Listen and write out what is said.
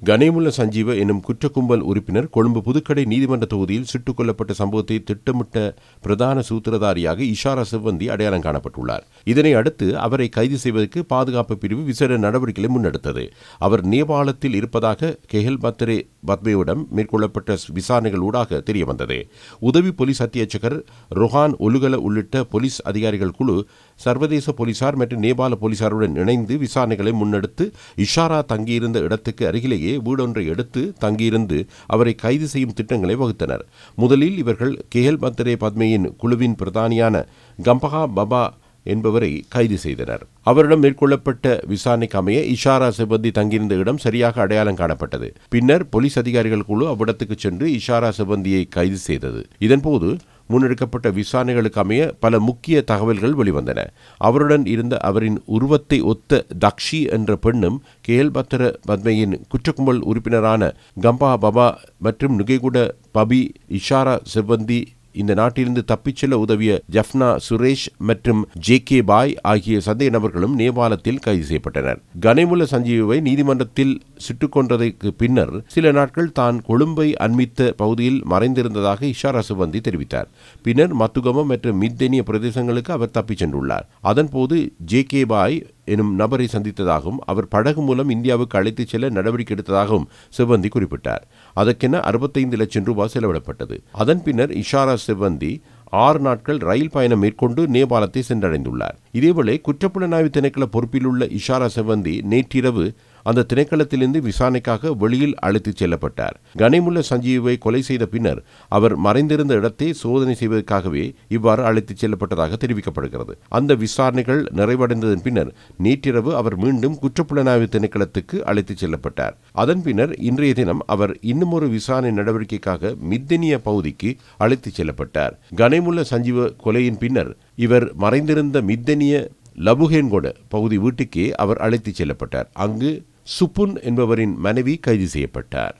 கனேமுல்ல சஞ்சீவ எனும் குற்றக்கும்பல் உறுப்பினர் கொழும்பு புதுக்கடை நீதிமன்ற தொகுதியில் சுட்டுக் கொல்லப்பட்ட சம்பவத்தை திட்டமிட்ட பிரதான சூத்திரதாரியாக இஷாரா செவ்வந்தி அடையாளம் காணப்பட்டுள்ளார். இதனை அடுத்து அவரை கைது செய்வதற்கு பாதுகாப்பு பிரிவு விசேட நடவடிக்கைகளை முன்னெடுத்தது. அவர் நேபாளத்தில் இருப்பதாக கெஹல் பத்ரே பத்மேவிடம் மேற்கொள்ளப்பட்ட விசாரணைகள் ஊடாக தெரியவந்தது. உதவி போலீஸ் அத்தியட்சகர் ரொஹான் ஒலுகல உள்ளிட்ட போலீஸ் அதிகாரிகள் குழு சர்வதேச போலீசார் மற்றும் நேபாள போலீசாருடன் இணைந்து விசாரணைகளை முன்னெடுத்து இஷாரா தங்கியிருந்த இடத்துக்கு அருகிலேயே வீடொன்றை எடுத்து தங்கியிருந்து அவரை கைது செய்யும் திட்டங்களை வகுத்தனர். முதலில் இவர்கள் கெஹல் பத்ரே பத்மேயின் குழுவின் பிரதானியான கம்பஹா பபா என்பவரை கைது செய்தனர். அவரிடம் மேற்கொள்ளப்பட்ட விசாரணைக்கு அமைய இஷாரா செவ்வந்தி தங்கியிருந்த இடம் சரியாக அடையாளம் காணப்பட்டது. பின்னர் போலீஸ் அதிகாரிகள் குழு அவ்விடத்துக்கு சென்று இஷாரா செவ்வந்தியை கைது செய்தது. இதன்போது முன்னெடுக்கப்பட்ட விசாரணைகளுக்கு அமைய பல முக்கிய தகவல்கள் வெளிவந்தன. அவருடன் இருந்த அவரின் உருவத்தை ஒத்த தக்ஷி என்ற பெண்ணும் கெஹல் பத்ர பத்மேயின் குற்றக்கும்பல் உறுப்பினரான கம்பா பபா மற்றும் நுகேகுட பபி இஷாரா செவ்வந்தி இந்த நாட்டிலிருந்து தப்பிச் செல்ல உதவிய ஜப்னா சுரேஷ் மற்றும் ஜே.கே. பாய் ஆகிய சந்தேக நபர்களும் நேபாளத்தில் கைது செய்யப்பட்டனர். கனேமுல்ல சஞ்சீவை நீதிமன்றத்தில் சுட்டுக் கொன்றதற்கு பின்னர் சில நாட்கள் தான் கொழும்பை அண்மித்த பகுதியில் மறைந்திருந்ததாக இஷாரா செவ்வந்தி தெரிவித்தார். பின்னர் மத்துகம மற்றும் மித்தெனிய பிரதேசங்களுக்கு அவர் தப்பிச் சென்றுள்ளார். அதன்போது ஜே.கே. பாய் எனும் நபரை சந்தித்ததாகவும் அவர் படகு மூலம் இந்தியாவுக்கு அழைத்துச் செல்ல நடவடிக்கை எடுத்ததாகவும் செவ்வந்தி குறிப்பிட்டார். அதற்கென 65 லட்சம் ரூபாய் செலவிடப்பட்டது. அதன் பின்னர் இஷாரா செவ்வந்தி 6 நாட்கள் ரயில் பயணம் மேற்கொண்டு நேபாளத்தை சென்றடைந்துள்ளார். இதேவேளை குற்றப்புலனாய்வு திணைக்கள பொறுப்பில் உள்ள இஷாரா செவ்வந்தி நேற்றிரவு அந்த திணைக்களத்திலிருந்து விசாரணைக்காக வெளியில் அழைத்துச் செல்லப்பட்டார். கனேமுல்ல சஞ்சீவை கொலை செய்த பின்னர் அவர் மறைந்திருந்த இடத்தை சோதனை செய்வதற்காகவே இவ்வாறு அழைத்துச் செல்லப்பட்டதாக தெரிவிக்கப்படுகிறது. அந்த விசாரணைகள் நிறைவடைந்ததன் பின்னர் நேற்றிரவு அவர் மீண்டும் குற்றப்புலனாய்வு திணைக்களத்துக்கு அழைத்துச் செல்லப்பட்டார். அதன் பின்னர் இன்றைய தினம் அவர் இன்னுமொரு விசாரணை நடவடிக்கைக்காக மித்தெனிய பகுதிக்கு அழைத்துச் செல்லப்பட்டார். கனேமுல்ல சஞ்சீவ கொலையின் பின்னர் இவர் மறைந்திருந்த மித்தெனிய லபுகேன்கொட பகுதி வீட்டுக்கே அவர் அழைத்துச் செல்லப்பட்டார். அங்கு சுப்புன் என்பவரின் மனைவி கைது செய்யப்பட்டார்.